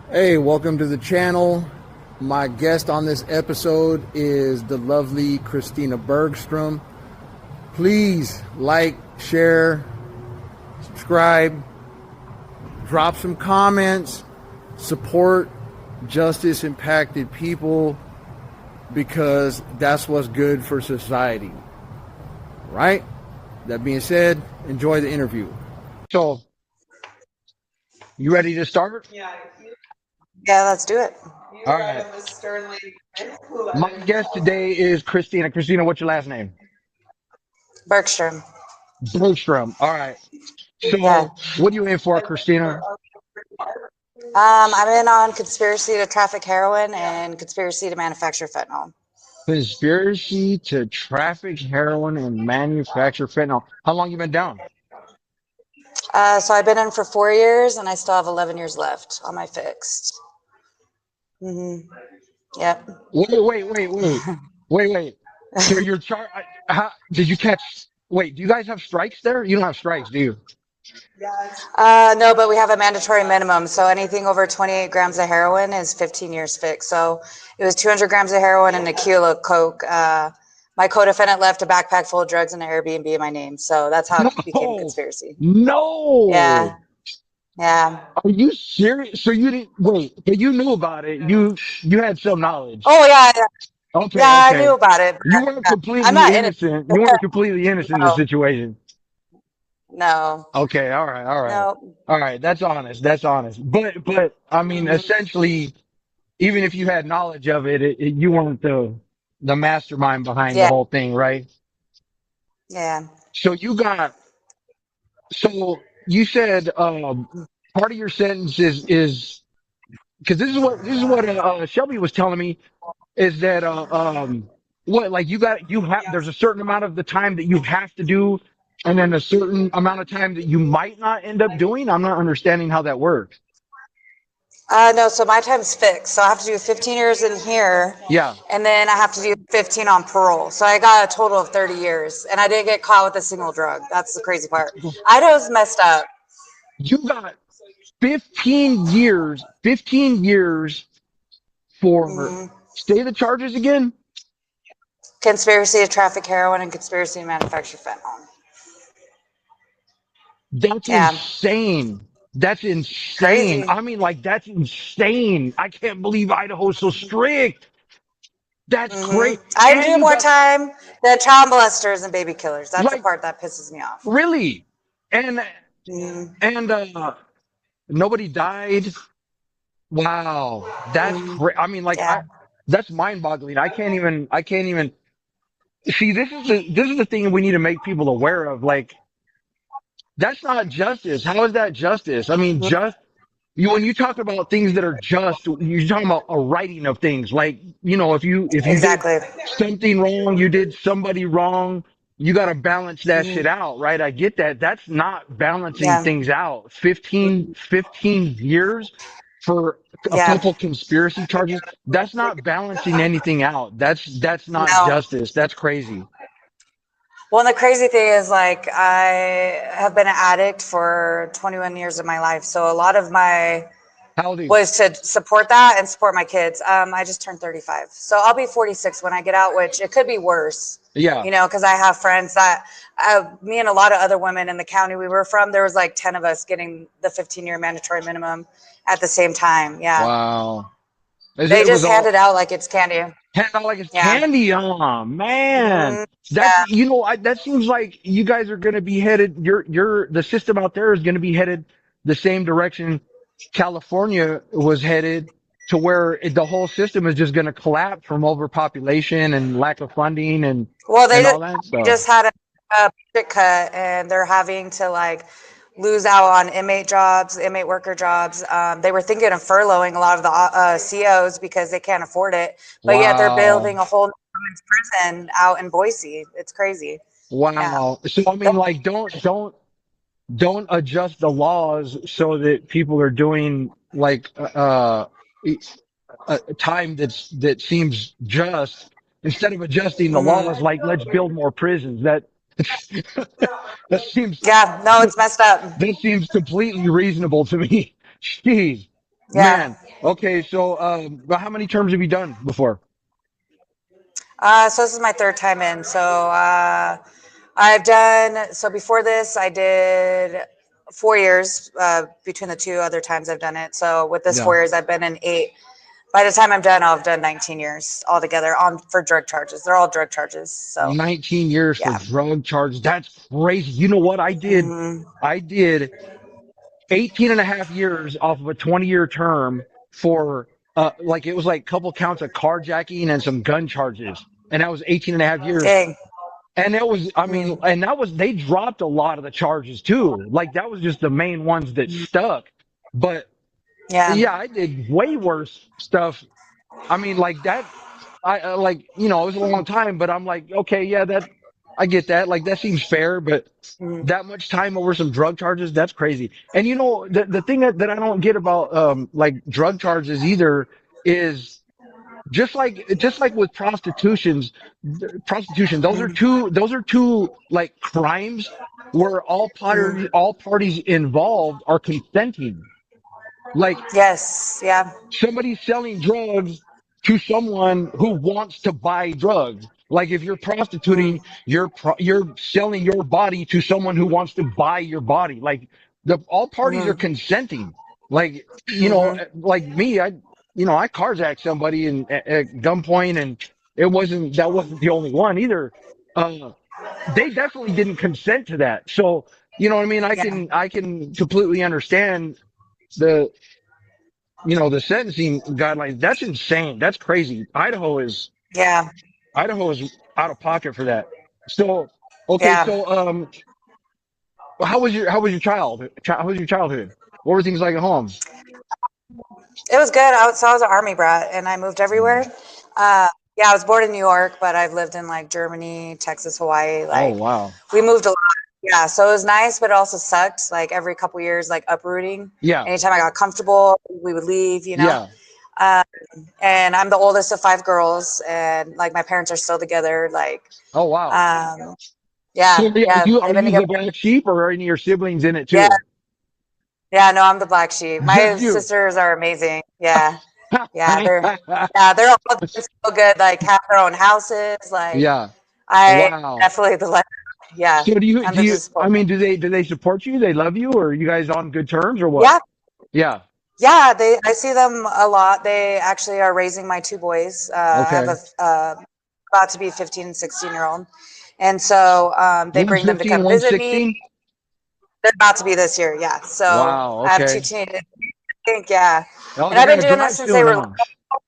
Hey, welcome to the channel. My guest on this episode is the lovely Christina Bergstrom. Please like, share, subscribe, drop some comments, support justice impacted people because that's what's good for society. Right? That being said, enjoy the interview. So, you ready to start? Yeah, let's do it. All right. My guest today is Christina. Christina, what's your last name? Bergstrom. Bergstrom. All right. Yeah. So, what are you in for, Christina? I'm in on conspiracy to traffic heroin and conspiracy to manufacture fentanyl. Conspiracy to traffic heroin and manufacture fentanyl. How long you been down? So I've been in for 4 years and I still have 11 years left on my fixed. Yep. Wait. So you're how did you catch? Wait, do you guys have strikes there? You don't have strikes, do you? No, but we have a mandatory minimum. So anything over 28 grams of heroin is 15 years fixed. So it was 200 grams of heroin and a kilo of coke. My co-defendant left a backpack full of drugs in an Airbnb in my name. So that's how it became a No, conspiracy. no. Yeah. Yeah. Are you serious? So you didn't wait, but you knew about it. You had some knowledge. Oh, yeah. Okay, Yeah, I knew okay. about it. You weren't But I'm completely not in it. innocent. You weren't completely innocent in the No, situation. no, Okay, all right. no. All right, that's honest. That's honest. But I mean, Mhm. essentially, even if you had knowledge of you weren't the mastermind behind the Yeah, whole thing, right? yeah. So so you said part of your sentence is because this is what Shelby was telling me is that what like you have there's a certain amount of the time that you have to do and then a certain amount of time that you might not end up doing. I'm not understanding how that works. No, so my time's fixed. So I have to do 15 years in here, Yeah. and then I have to do 15 on parole. So I got a total of 30 years, and I didn't get caught with a single drug. That's the crazy part. Idaho's messed up. You got 15 years for hmm stay the charges again. Conspiracy to traffic heroin and conspiracy to manufacture fentanyl. That's Yeah, insane. That's insane. crazy. I mean, like, that's insane. I can't believe Idaho's so strict. That's great. I And do you more got, time than child molesters and baby killers. That's the like, part that pisses me off. really. And, hmm and nobody died. Wow. That's great. I mean, like, Yeah. that's mind boggling. I can't even see, this is the thing we need to make people aware of. Like, that's not justice. How is that justice? I mean, when you talk about things that are just, you're talking about a writing of things. Like, if you did Exactly. something wrong, you did somebody wrong, you got to balance that shit out, right? I get that. That's not balancing Yeah. things out. 15 years for a Yeah. couple conspiracy charges. That's not balancing anything out. That's not No. justice. That's crazy. Well, and the crazy thing is, like, I have been an addict for 21 years of my life. So a lot of my How old are you? was to support that and support my kids. I just turned 35. So I'll be 46 when I get out, which it could be worse, Yeah. because I have friends that me and a lot of other women in the county we were from, there was like 10 of us getting the 15-year mandatory minimum at the same time. Yeah. Wow. They It was just hand all it out like it's candy. handed out like it's Yeah. candy. Oh man, that's Yeah. that seems like you guys are going to be headed. The system out there is going to be headed the same direction California was headed to, where the whole system is just going to collapse from overpopulation and lack of funding Well, and all that they stuff. just had a budget cut, and they're having to like lose out on inmate jobs, inmate worker jobs. They were thinking of furloughing a lot of the COs because they can't afford it, but yet they're building Wow. a whole women's prison out in Boise. It's crazy. Yeah. Wow. So I mean, like, don't adjust the laws so that people are doing like a time that seems just, instead of adjusting the laws. Like, let's build more prisons. That seems Yeah. No, it's messed up. that seems completely reasonable to me. Jeez. Yeah. Man. Okay. So, but how many terms have you done before? So this is my third time in. So I've done, so before this, I did 4 years between the two other times I've done it. So with this Yeah. 4 years, I've been in 8. By the time I'm done, I'll have done 19 years altogether on for drug charges. They're all drug charges. So 19 years for yeah. drug charges. That's crazy. You know what I did? Hmm. I did 18 and a half years off of a 20-year term for, like, it was like a couple counts of carjacking and some gun charges. And that was 18 and a half years. Dang. And that was, I mean, Mm. and that was, they dropped a lot of the charges too. Like that was just the main ones that stuck. But Yeah. yeah, I did way worse stuff. I mean, like that, like, it was a long time, but I'm like, okay, yeah, I get that. Like that seems fair, but Mhm. that much time over some drug charges, that's crazy. And the thing that I don't get about, like drug charges either is just like with prostitution, those are two like crimes where Mhm. all parties involved are consenting. Like Yes. Yeah. somebody selling drugs to someone who wants to buy drugs. Like if you're Mm. prostituting, you're selling your body to someone who wants to buy your body. Like all parties are Mhm. consenting. Like, Mhm. like me, I carjacked somebody at gunpoint, and that wasn't the only one either. Uh, they definitely didn't consent to that. So, you know what I mean? Yeah. I can completely understand the the sentencing guidelines. That's insane. That's crazy. Yeah. Idaho is out of pocket for that. So, okay. Yeah. So, how was your childhood? What were things like at home? It was good. So I was an army brat, and I moved everywhere. Mm. Yeah, I was born in New York, but I've lived in like Germany, Texas, Hawaii. Oh, Like wow. we moved a lot. Yeah, so it was nice, but it also sucked. Like every couple years, like uprooting. Yeah. Anytime I got comfortable, we would leave. Yeah. Uh, and I'm the oldest of 5 girls, and like my parents are still together. Like, Oh, wow. um, So, yeah, yeah, are they've been you the together. black sheep, or are any of your siblings in it Yeah, too? yeah. No, I'm the black sheep. Just My you. sisters are amazing. Yeah, yeah, they're all doing so good. Like have their own houses. Like Yeah. I Wow. definitely the like, yeah. So I'm the I disappointment. mean, do they support you? They love you, or are you guys on good terms, or what? Yeah, Yeah. yeah. I see them a lot. They actually are raising my 2 boys. I have Okay. a about to be 15 and 16-year old, and so they One's bring them to 15, come one's visit me. 16. They're about to be this year, yeah. So Wow. I have two Okay. teenagers. I think, yeah, Oh, and they're I've been gonna doing this drive since they soon, were, huh?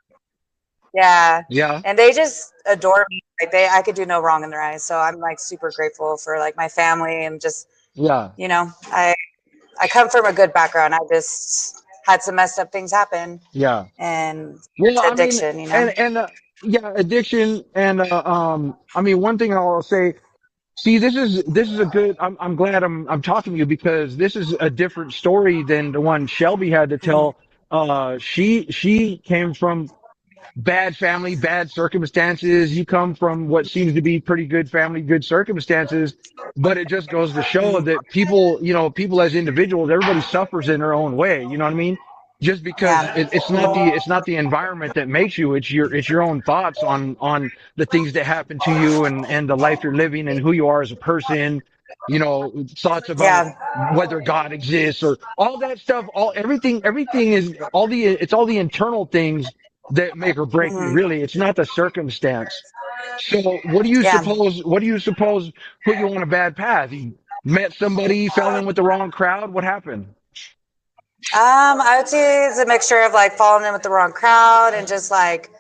yeah, Yeah. and they just adore me. Like I could do no wrong in their eyes. So I'm like super grateful for like my family and just Yeah. I come from a good background. I just had some messed up things happen Yeah. and Well, I mean, addiction. yeah, addiction, and I mean, one thing I'll say. See, this is a good. I'm glad I'm talking to you, because this is a different story than the one Shelby had to Mhm. tell. She came from bad family, bad circumstances. You come from what seems to be pretty good family, good circumstances. But it just goes to show Mhm. that people as individuals, everybody suffers in their own way. You know what I mean? Just because Yeah. it's not the environment that makes you. It's your own thoughts on the things that happen to you, and the life you're living, and who you are as a person. Thoughts about Yeah. whether God exists, or all that stuff. Everything is all the internal things that make or break you. Mhm. Really, it's not the circumstance. So Yeah. what do you suppose put you on a bad path? You met somebody, fell in with the wrong crowd. What happened? I would say it's a mixture of like falling in with the wrong crowd and just like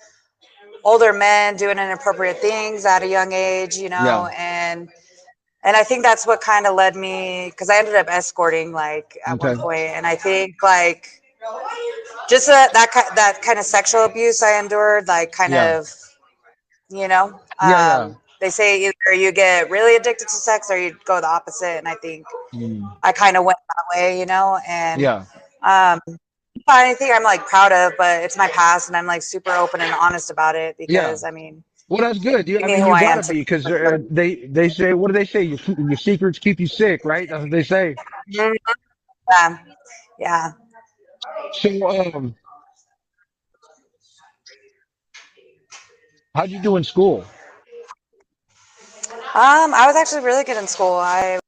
older men doing inappropriate things at a young age, Yeah. and I think that's what kind of led me because I ended up escorting like at one Okay. point, and I think like just that kind of sexual abuse I endured, like kind Yeah. of, you know, Yeah. Yeah. they say either you get really addicted to sex or you go the opposite, and I think Mm. I kind of went that way, and Yeah. um, not anything I'm like proud of, but it's my past, and I'm like super open and honest about it Yeah. because I mean, Well, that's good. made I me mean, who you I gotta am be, because today. they say, what do they say? Your secrets keep you sick, right? That's what they say. Yeah, yeah. So, how'd you do in school? I was actually really good in school. I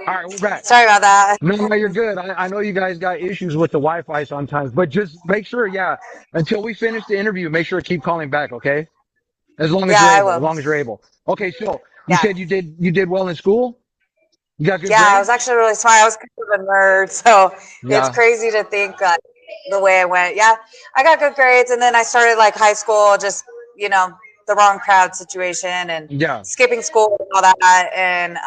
All right, we're back. Sorry about that. No, no, you're good. I know you guys got issues with the Wi-Fi sometimes, but just make sure, yeah, until we finish the interview, make sure to keep calling back, okay? As long as Yeah, you're I able, as will. long as you're able. Okay, so you Yeah. said you did well in school? You got good Yeah, I was grades? actually really smart. I was kind of a nerd, so it's Yeah, crazy to think like the way I went. Yeah, I got good grades, and then I started like high school, just you know, the wrong crowd situation and yeah. skipping school and all that, and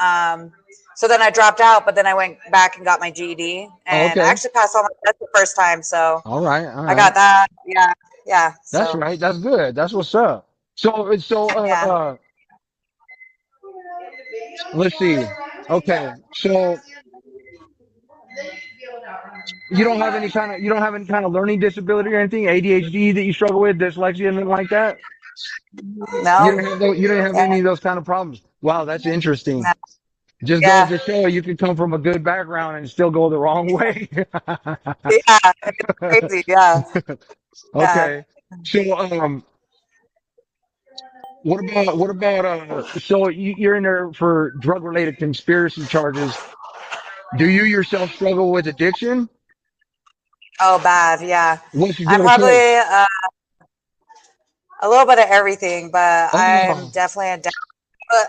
so then I dropped out, but then I went back and got my GED, Oh, and I okay. actually passed all my tests the first time, so All right, all I right. got that. Yeah, yeah. That's So right. That's good. That's what's up. yeah. Let's see. Okay, so you don't have any kind of learning disability or anything, ADHD that you struggle with, dyslexia, anything like that. You No. don't have those, you don't have Yeah. any of those kind of problems. Wow, that's interesting. No. Just goes Yeah. to show you can come from a good background and still go the wrong way. Yeah. It's crazy. Yeah. Yeah. Okay. So, so you're in there for drug related conspiracy charges. Do you yourself struggle with addiction? Oh, bad. Yeah. What's I'm your probably okay? a little bit of everything, but Oh,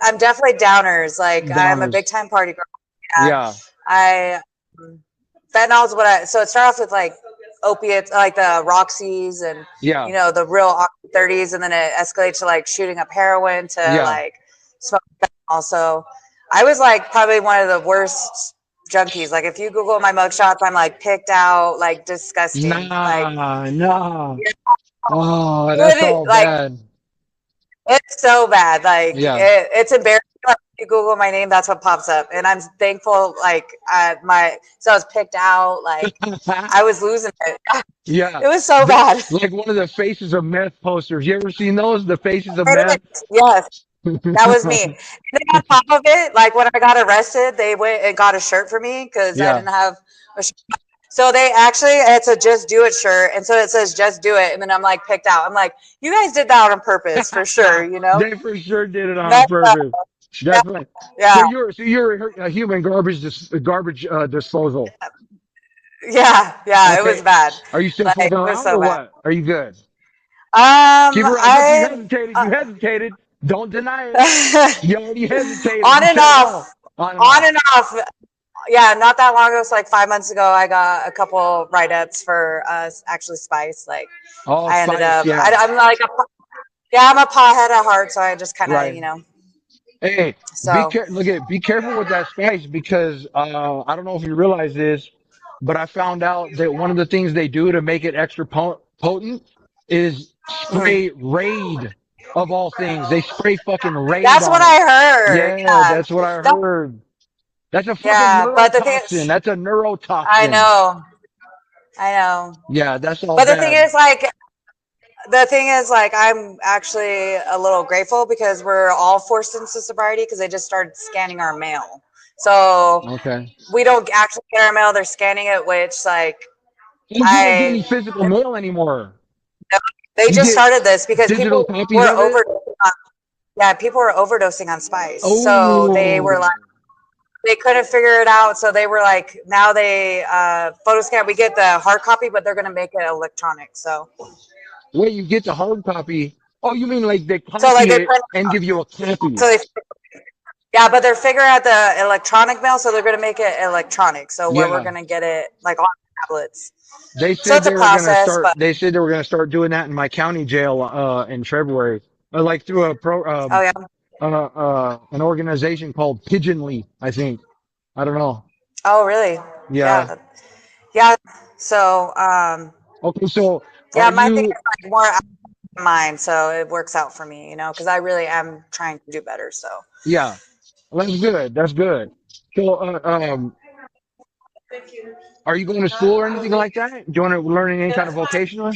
I'm definitely downers. Like I'm a big downers. time party girl. Yeah. Yeah, I fentanyl is what I. So it started off with like opiates, like the Roxys and yeah, the real Oxy 30s, and then it escalates to like shooting up heroin to yeah. like smoking fentanyl. So I was like probably one of the worst junkies. Like if you Google my mugshots, I'm like picked out, like disgusting, like Nah, nah. Oh, that's literally, all like bad. it's so bad. Like Yeah. it's embarrassing. Like, if you Google my name, that's what pops up, and I'm thankful. Like so I was picked out. Like I was losing it. Yeah. It was so The, bad. like one of the Faces of Meth posters. You ever seen those? The Faces of Meth? Yes, that was me. And then on top of it, like when I got arrested, they went and got a shirt for me because I Yeah. didn't have a shirt. So they actually, it's a Just Do It shirt. And so it says Just Do It. And then I'm like picked out. I'm like, you guys did that on purpose for sure, you know? They for sure did it on Messed up. purpose. Yeah. Definitely. Yeah. So you're a human garbage disposal. Yeah. Yeah. It was Okay. bad. Are you still Like, fucking it was around so or bad. what? Are you good? Keep her on. Look, you I, hesitated. uh, You hesitated. Don't deny it. You already hesitated. on You and said no. off, On and on off. and off. Yeah, not that long ago. So like 5 months ago, I got a couple write ups for actually Spice. Like Oh, I ended Spice. up, Yeah. I'm like, yeah, I'm a pothead at heart. So I just kind of, Right. Hey, so. be careful with that spice because I don't know if you realize this, but I found out that one of the things they do to make it extra potent is Mhm. spray Raid of all things. They spray fucking Raid That's what on it. I heard. Yeah, Yeah. that's what I That, heard. That's a fucking yeah. But the thing neurotoxin. is, That's a I neurotoxin. know, I know. Yeah, that's all But bad. the thing is, like, I'm actually a little grateful because we're all forced into sobriety because they just started scanning our mail. So Okay. we don't actually get our mail; they're scanning it, which, like, Oh, you don't get any I physical mail anymore. they You just get started this because digital people copies were of it. overdosing on, yeah, people were overdosing on Spice. So they were like, Oh. they couldn't figure it out. So they were like, now they photo scan. We get the hard copy, but they're going to make it electronic. Where you get the hard copy. Oh, you mean like they So like copy they it print, and give you a copy? so they, yeah, but they're figuring out the electronic mail. So they're going to make it electronic. So where we're Yeah. going to get it like on tablets. They So said it's a they were gonna process, start but they said they were gonna start doing that in my county jail in February. Like through oh yeah. an organization called Pigeonly, I think. I don't know. Oh really? Yeah. Yeah. Yeah. So, Okay, so are yeah, my thing is you like more out of mind. So it works out for me, because I really am trying to do better. So, yeah. Well, that's good. That's good. So are you going to school or anything like that? Do you want to learn any kind of vocational?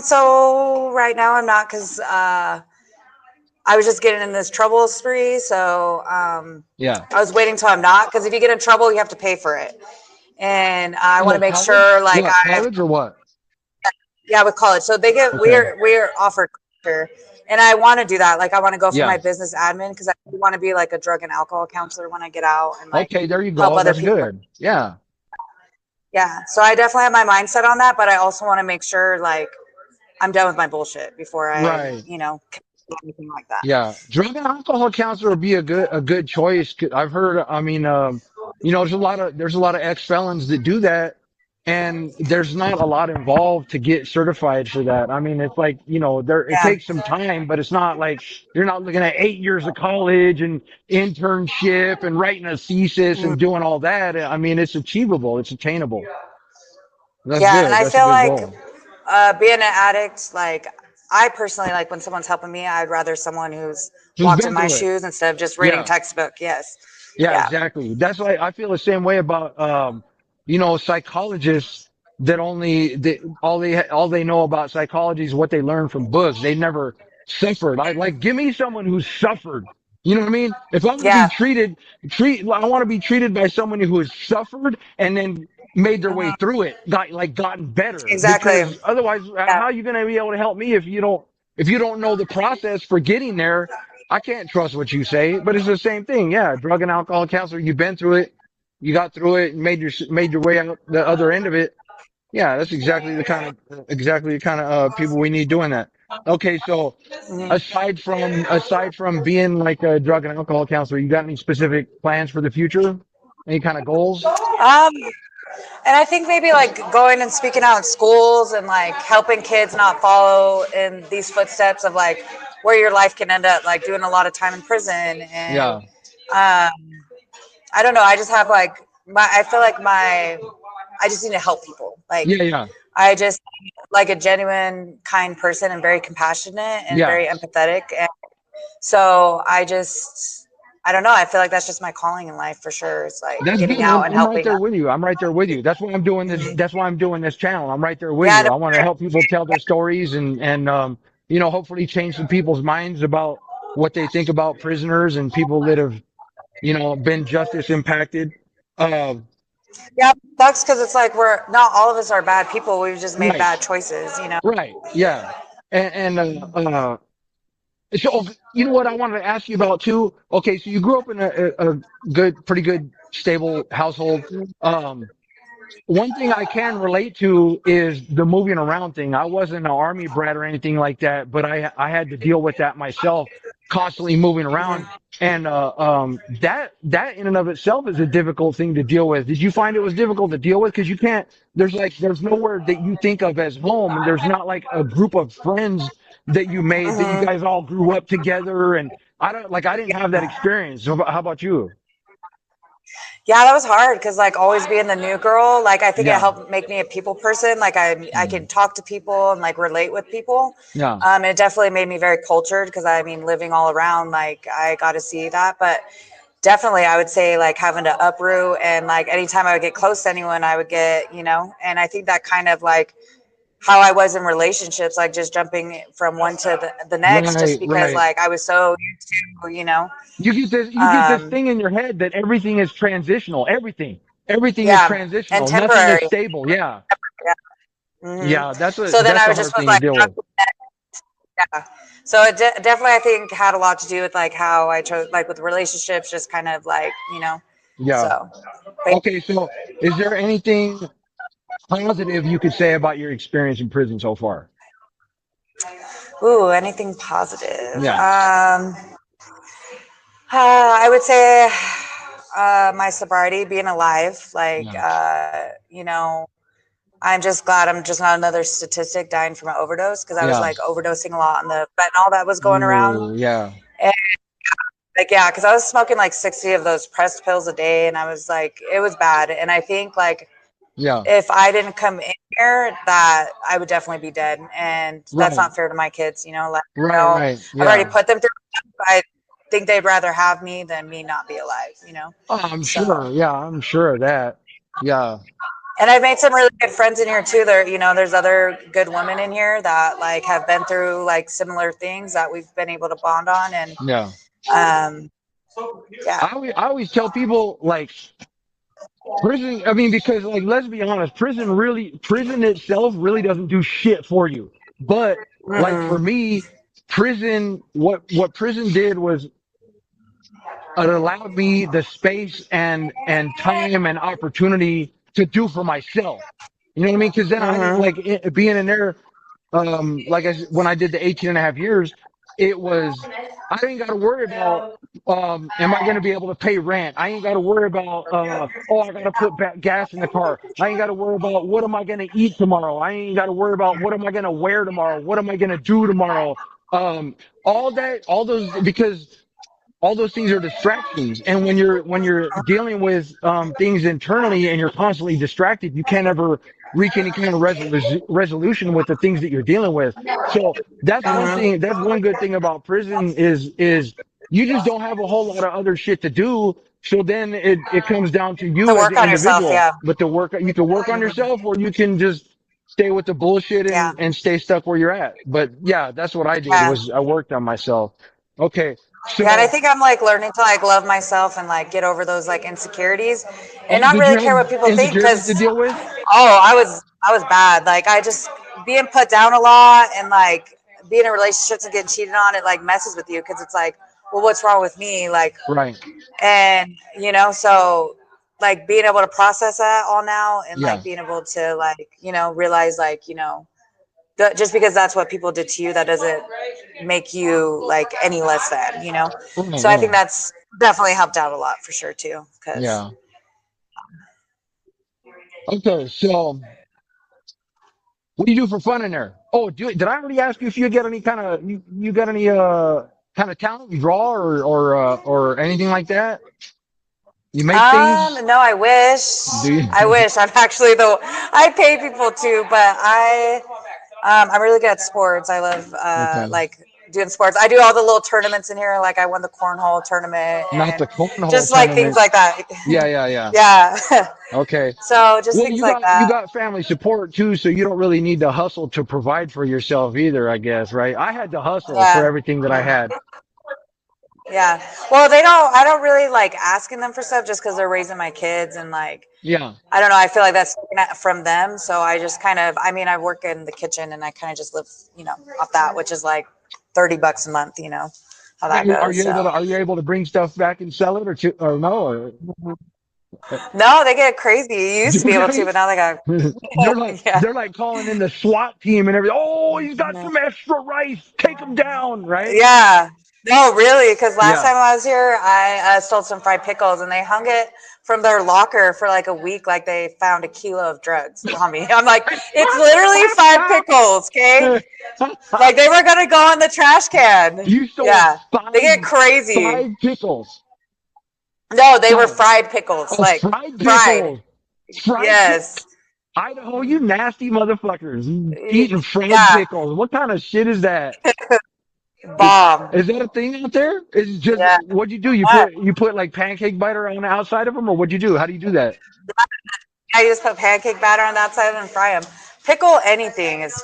so right now I'm not because, I was just getting in this trouble spree. So Yeah. I was waiting till I'm not, because if you get in trouble, you have to pay for it. And I want to Oh, make college? sure, like, What, college or what? yeah, with college. So they get Okay. we're offered culture, and I want to do that. Like, I want to go for Yeah. my business admin, because I want to be like a drug and alcohol counselor when I get out, and like Okay, there you help go. other That's people. good. Yeah. Yeah. So I definitely have my mindset on that, but I also want to make sure like I'm done with my bullshit before I, Right. do anything like that. Yeah, drug and alcohol counselor would be a good choice. 'Cause I've heard. I mean, there's a lot of ex-felons that do that, and there's not a lot involved to get certified for that. I mean, it's like there it Yeah. takes some time, but it's not like you're not looking at 8 years of college and internship and writing a thesis Mhm. and doing all that. I mean, it's achievable. It's attainable. That's Yeah, and good. I That's a feel good like goal. being an addict, like I personally like when someone's helping me, I'd rather someone who's Who's walked in been my through it? shoes instead of just reading Yeah. textbook. Yes. Yeah, Yeah. exactly. That's why I feel the same way about psychologists that all they know about psychology is what they learn from books. They never suffered. I like give me someone who's suffered. You know what I mean? If I'm going to be Yeah. I want to be treated by someone who has suffered and then made their way Mhm. through it, gotten better. Exactly. Because otherwise, Yeah. how are you going to be able to help me if you don't know the process for getting there? I can't trust what you say, but it's the same thing. Yeah, drug and alcohol counselor, you've been through it, you got through it, and made your way out the other end of it. Yeah, that's exactly the kind of people we need doing that. Okay, so Mhm. aside from being like a drug and alcohol counselor, you got any specific plans for the future? Any kind of goals? And I think maybe like going and speaking out in schools and like helping kids not follow in these footsteps of like where your life can end up, like doing a lot of time in prison. And Yeah, um, I don't know. I just have like I feel like I just need to help people. Like yeah, yeah, I just like a genuine, kind person and very compassionate and yeah. very empathetic. And so I don't know. I feel like that's just my calling in life for sure. It's like That's getting good. out I'm and I'm right helping. there with you. I'm right there with you. That's why I'm doing this. Mhm. That's why I'm doing this channel. I'm right there with Yeah. you. I want to help people tell their stories and hopefully change some people's minds about what they think about prisoners and people that have been justice impacted. Uh, Yeah, it sucks because it's like we're not all of us are bad people. We've just made right, bad choices. right, yeah, and so you know what I wanted to ask you about too. Okay, so you grew up in a good, pretty good, stable household. Um, One thing I can relate to is the moving around thing. I wasn't an army brat or anything like that, but I had to deal with that myself, constantly moving around. And that in and of itself is a difficult thing to deal with. Did you find it was difficult to deal with? Because you can't. There's nowhere that you think of as home, and there's not like a group of friends that you made that you Hmm. guys all grew up together. And I didn't have that experience. So how about you? Yeah, that was hard because like always being the new girl, like I think it Yeah, helped make me a people person. Like I Mm. can talk to people and like relate with people. Yeah, It definitely made me very cultured because I mean living all around, like I got to see that. But definitely I would say like having to uproot, and like anytime I would get close to anyone, I would get. And I think that kind of like how I was in relationships, like just jumping from one to the next, just right, because right. like I was so used to. You get this Um, thing in your head that everything is transitional. Everything is yeah, and transitional. Nothing is temporary. stable. Yeah. Yeah. Hmm. Yeah, that's a So then that's I a was just hard was thing to like, deal with. yeah. So it definitely, I think, had a lot to do with like how I chose, like with relationships, just kind of like. Yeah. So, but, Okay, so is there anything positive you could say about your experience in prison so far? ooh, anything positive? Yeah. I would say my sobriety, being alive. Like, Yeah. I'm just glad I'm just not another statistic dying from an overdose, because I was Yeah. like overdosing a lot on the fentanyl that was going around. Ooh, yeah. And like, yeah, because I was smoking like 60 of those pressed pills a day, and I was like, it was bad. And I think like Yeah. if I didn't come in here, that I would definitely be dead. And that's Right. not fair to my kids. Like, Right, right. I've already Yeah. put them through. I think they'd rather have me than me not be alive. Oh, I'm So sure. Yeah, I'm sure of that. Yeah. And I've made some really good friends in here too. There, there's other good women in here that like have been through like similar things that we've been able to bond on. And Yeah. um, yeah. I always tell people like prison, I mean, because like, let's be honest, prison itself really doesn't do shit for you. But like for Mm-mm. me, what prison did was it allowed me the space and time and opportunity to do for myself. You know what I mean? Cause then I didn't Mm-hmm. like being in there. Like when I did the 18 and a half years, it was, I ain't got to worry about, am I going to be able to pay rent? I ain't got to worry about, oh, I got to put gas in the car. I ain't got to worry about what am I going to eat tomorrow? I ain't got to worry about what am I going to wear tomorrow? What am I going to do tomorrow? All that, all those, because all those things are distractions. And when you're dealing with things internally and you're constantly distracted, you can't ever reach any kind of resolution with the things that you're dealing with. So that's one Mm-hmm. thing. That's one good thing about prison is you just don't have a whole lot of other shit to do. So then it comes down to To you as an work on yourself. individual. Yeah. But the work you can work on yourself, or you can just stay with the bullshit Yeah. and stay stuck where you're at. But yeah, that's what I did Yeah. was I worked on myself. Okay. Yeah, and I So, think I'm like learning to like love myself and like get over those like insecurities and oh, not did you really have care what people think insecurities because to deal with? I was bad. Like I just being put down a lot and like being in relationships and getting cheated on, it like messes with you because it's like, well, what's wrong with me? Like, Right. and so like being able to process that all now and like Yeah. being able to like realize like just because that's what people did to you, that doesn't make you like any less than. Right. So I think Yeah. that's definitely helped out a lot for sure too. Because Yeah. Okay. So, what do you do for fun in there? Oh, did I already ask you if you get any kind of you got any kind of talent you draw or anything like that? You make things? no, I wish. Do I you? wish. I'm actually though. I pay people too, but I'm really good at sports. I love Okay. like doing sports. I do all the little tournaments in here. Like I won the cornhole tournament Not and the cornhole just like things tournament. like that. Yeah. Yeah. Yeah. Yeah. Okay. So just Well, things you like got you that. got family support too, so you don't really need to hustle to provide for yourself either, I guess, right? I had to hustle for Yeah. everything that I had. Yeah. Well, they don't. I don't really like asking them for stuff just because they're raising my kids and like Yeah. I don't know. I feel like that's from them. So I just kind of. I mean, I work in the kitchen and I kind of just live, off that, which is like $30 a month. How that Are goes. you able So to bring stuff back and sell it or no? Or, no, they get crazy. You used to do be able to, they? but now they got. They're like Yeah. they're like calling in the SWAT team and everything. Oh, he's got some extra rice. Take him down, right? Yeah. No, really, because last Yeah. time I was here, I stole some fried pickles and they hung it from their locker for like a week, like they found a kilo of drugs on me. I'm like, it's literally fried pickles, okay? Like they were gonna go in the trash can. You stole Yeah, they five get crazy. five pickles. No, they were Five. fried pickles, Oh, like fried fried. pickles. Fried pickles. Yes. Idaho, you nasty motherfuckers. You eating fried Yeah, pickles. What kind of shit is that? bomb. Is that a thing out there? Is it just Yeah. what'd you do? You put like pancake batter on the outside of them, or what'd you do? How do you do that? I just put pancake batter on that side and fry them. Pickle anything is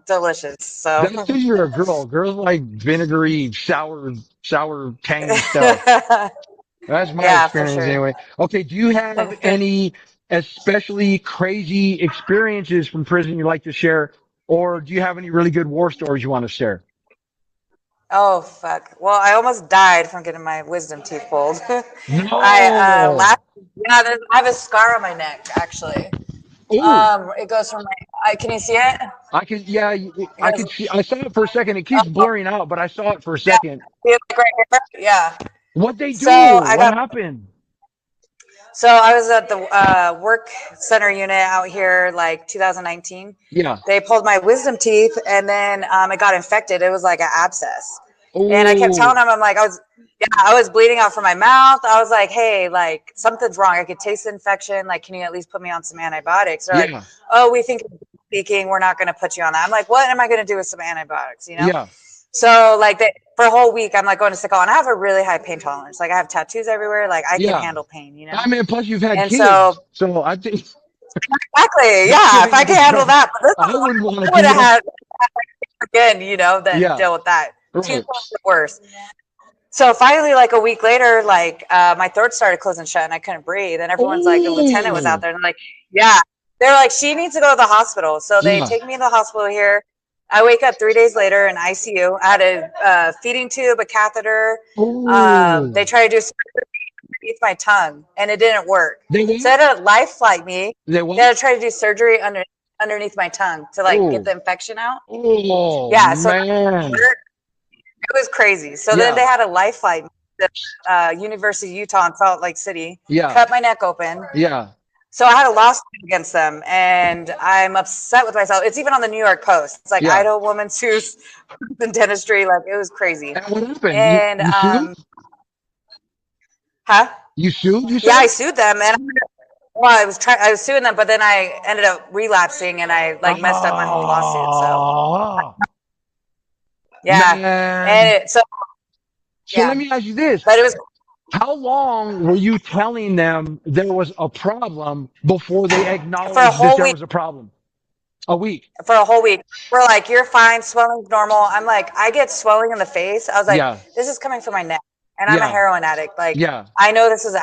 delicious. So. That's because you're a girl. Girls like vinegary, sour, tangy stuff. That's my Yeah, for experience sure. anyway. Okay, do you have any especially crazy experiences from prison you'd like to share, or do you have any really good war stories you want to share? Oh fuck. Well, I almost died from getting my wisdom teeth pulled. I No. last yeah, I have a scar on my neck actually. Oh, It goes from can you see it? I could, yeah, It I goes could see, I saw it for a second. It keeps oh, blurring out, but I saw it for a yeah, second. see it, like right here? Yeah. What they So do? I What got happened? so I was at the work center unit out here like 2019. Yeah. They pulled my wisdom teeth and then it got infected. It was like an abscess. And I kept telling Oh, them, I'm like, I was bleeding out from my mouth. I was like, hey, like something's wrong. I could taste the infection. Like, can you at least put me on some antibiotics? They're like, yeah, oh, we think you're speaking. We're not going to put you on that. I'm like, what am I going to do with some antibiotics? yeah, So like for a whole week, I'm like going to sick call and I have a really high pain tolerance. Like I have tattoos everywhere. Like I can yeah. handle pain. I mean, plus you've had And so kids, so I think. Exactly. Just Yeah. If kidding. I can handle that, but this I wouldn't want to I would do have that. had again, then Yeah. deal with that. Two Right. times worse. So finally, like a week later, like my throat started closing shut and I couldn't breathe. And everyone's like, a lieutenant was out Oh. there. And I'm like, yeah. They're like, she needs to go to the hospital. So they Yeah. take me to the hospital here. I wake up 3 days later in ICU. I had a feeding tube, a catheter. Oh. They tried to do surgery underneath my tongue and it didn't work. They So they what? had to life flight me. They They what? had to try to do surgery underneath my tongue to like get Oh. the infection out. Oh Yeah. So man. it was crazy. So then Yeah. they had a life flight to University of Utah in Salt Lake City, Yeah. cut my neck open. Yeah. So I had a lawsuit against them, and I'm upset with myself. It's even on the New York Post. It's like Yeah. Idaho woman sues in dentistry. Like it was crazy. And what happened? And You sued? huh? You sued, you Yeah, I said? sued them, and well, I was suing them, but then I ended up relapsing, and I like messed up my whole lawsuit. So Oh, yeah, and man. so So let yeah, me ask you this. but it was How long were you telling them there was a problem before they for a acknowledged that whole there week. was a problem? A week. For a whole week. We're like, you're fine, swelling's normal. I'm like, I get swelling in the face. I was like, Yeah. this is coming from my neck. And I'm a Yeah. heroin addict. Like, Yeah. I know this is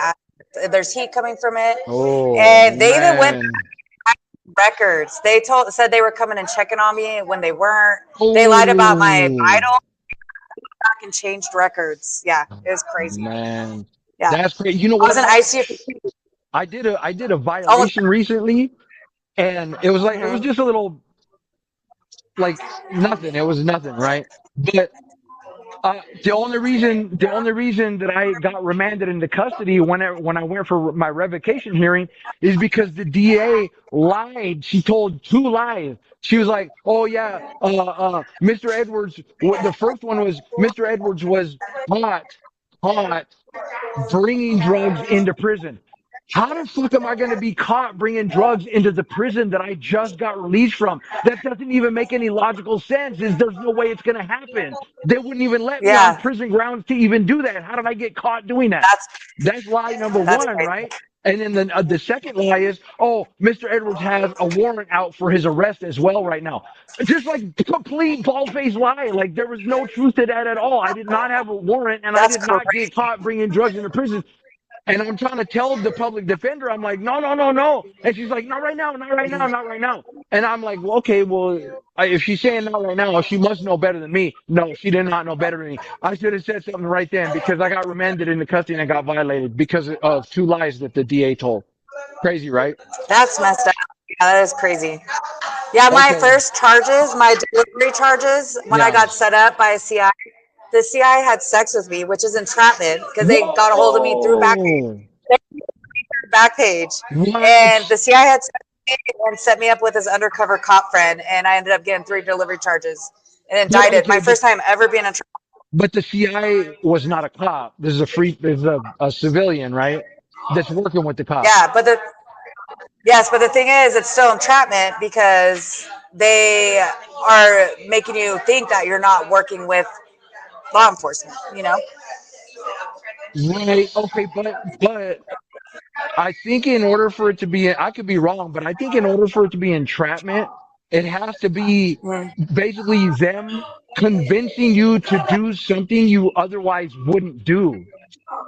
there's heat coming from it. Oh, And they even went man. records. They said they were coming and checking on me when they weren't. They lied about my Oh, vital back and changed records. Yeah, it was crazy. man. Yeah. That's great. You know I was what? in ICU for I did a almost. violation recently, and it was Mhm. just a little, like, nothing. It was nothing, right? But the only reason that I got remanded into custody when I went for my revocation hearing is because the DA lied. She told two lies. She was like, "Oh yeah, Mr. Edwards." The first one was Mr. Edwards was caught bringing drugs into prison. How the fuck am I going to be caught bringing drugs into the prison that I just got released from? That doesn't even make any logical sense. There's no way it's going to happen. They wouldn't even let me on Yeah, prison grounds to even do that. How did I get caught doing that? that's That's lie number that's one, crazy. right? And then the second lie is, oh, Mr. Edwards has a warrant out for his arrest as well right now. Just like complete bald-faced lie. Like there was no truth to that at all. I did not have a warrant, and I That's did not get crazy. caught bringing drugs into prison. And I'm trying to tell the public defender, I'm like, no, no, no, no. And she's like, not right now, not right now, not right now. And I'm like, well, okay, well, if she's saying not right now, she must know better than me. No, she did not know better than me. I should have said something right then because I got remanded into custody and I got violated because of two lies that the DA told. Crazy, right? That's messed up. Yeah, that is crazy. Yeah, my Okay. first charges, my delivery charges, when I Yeah. got set up by a CI, the CI had sex with me, which is entrapment because they got a hold of me through Whoa. Backpage. And What? the CI had sex with me and set me up with his undercover cop friend, and I ended up getting 3 delivery charges and But indicted. okay, My first time ever being in trouble. but the CI was not a cop. There's a civilian, right? That's working with the cop. Yeah, but the thing is, it's still entrapment because they are making you think that you're not working with law enforcement, you know? Right. Okay, but I think in order for it to be, I could be wrong, but I think in order for it to be entrapment, it has to be Mm. basically them convincing you to do something you otherwise wouldn't do.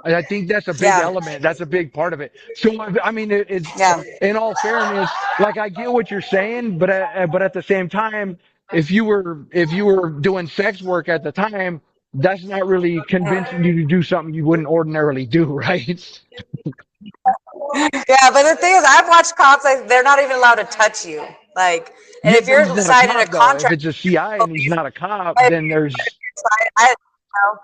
And I think that's a big Yeah, element. That's a big part of it. So, I mean, it's yeah. in all fairness, like I get what you're saying, but at the same time, if you were doing sex work at the time, that's not really convincing you to do something you wouldn't ordinarily do, right? Yeah, but the thing is, I've watched cops, like, they're not even allowed to touch you. Like, and Yeah, if but you're he's not a signing a cop though. If contract, it's a CI and he's not a cop, if then there's I don't know,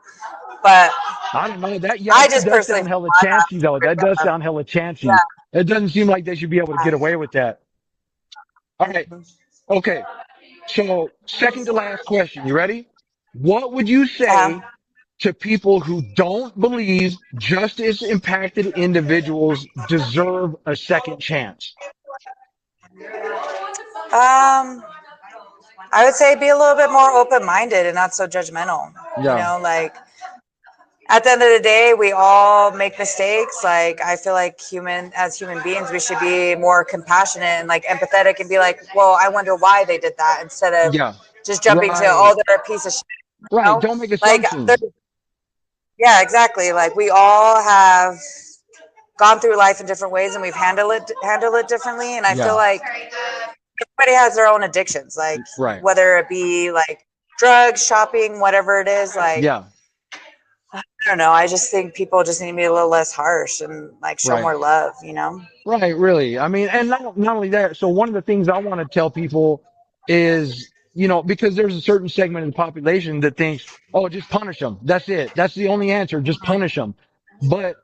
but I don't know that. Yeah, I that just does personally sound feel hella chancy though. That does bad. sound hella Yeah. chancy. It doesn't seem like they should be able to get away with that. All right. Okay. So second to last question. You ready? What would you say Uh, to people who don't believe justice impacted individuals deserve a second chance? um, I would say be a little bit more open minded and not so judgmental. You Yeah. know, like, at the end of the day, we all make mistakes. Like, I feel like as human beings, we should be more compassionate and like empathetic and be like, well, I wonder why they did that, instead of Yeah. just jumping to, oh, Right. they're a piece of shit. You Right. know? Don't make Like, assumptions. yeah, exactly. Like, we all have gone through life in different ways, and we've handled it differently. And I feel Yeah. like everybody has their own addictions, like Right. whether it be like drugs, shopping, whatever it is. Like, Yeah. I don't know. I just think people just need to be a little less harsh and like show Right. more love, you know? Right, really. I mean, and not only that, so one of the things I want to tell people is, because there's a certain segment of the population that thinks, oh, just punish them. That's it. That's the only answer. Just punish them. But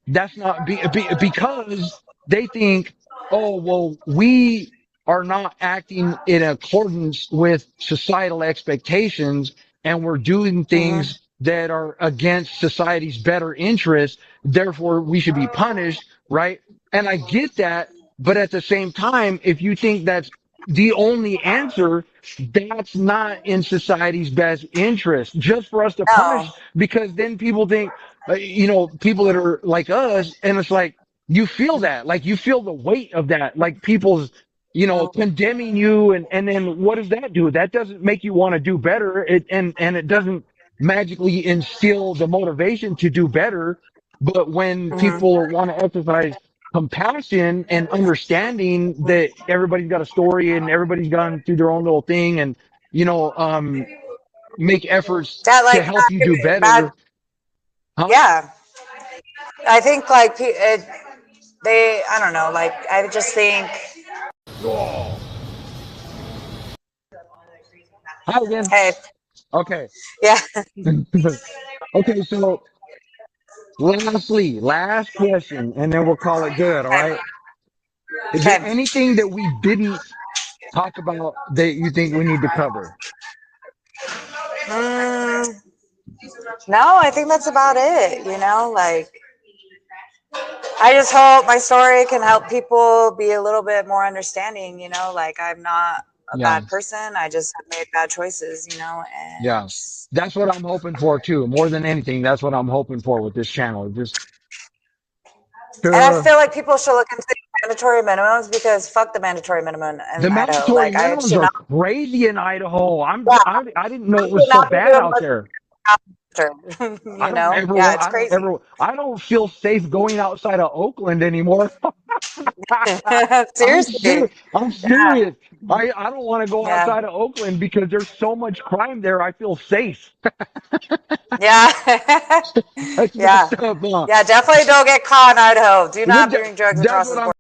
that's not because they think, oh, well, we are not acting in accordance with societal expectations and we're doing Mm-hmm. things that are against society's better interests. Therefore, we should be punished, right? And I get that. But at the same time, if you think that's the only answer, that's not in society's best interest just for us to No. punish, because then people think, people that are like us, and it's like, you feel that, like you feel the weight of that, like people's, condemning you. And then what does that do? That doesn't make you want to do better. And it doesn't magically instill the motivation to do better. But when Mm-hmm. people want to exercise compassion and understanding that everybody's got a story and everybody's gone through their own little thing, and, you know, um, make efforts That to like help you do bad. better. Huh? Yeah, I think like I don't know. Like, I just think, Hi again. hey, Okay. yeah, Okay. So lastly, last question, and then we'll call it good. All right. Is there okay. anything that we didn't talk about that you think we need to cover? Mm, no, I think that's about it. Like, I just hope my story can help people be a little bit more understanding. Like, I'm not a Yeah. bad person. I just made bad choices. And Yeah. That's what I'm hoping for too. More than anything, that's what I'm hoping for with this channel. Just I uh, feel like people should look into mandatory minimums, because fuck the mandatory minimum in the Idaho. mandatory Like, I minimums should are not. crazy in Idaho. Yeah, I didn't know I it was should so not be bad doing out much there. after. Yeah, it's crazy. I don't feel safe going outside of Oakland anymore. Seriously. I'm Yeah. serious. I don't want to go Yeah. outside of Oakland because there's so much crime there. I feel safe. Yeah. That's Yeah. messed up. Yeah. Definitely don't get caught in Idaho. Do not bring drugs That's across what the I'm border.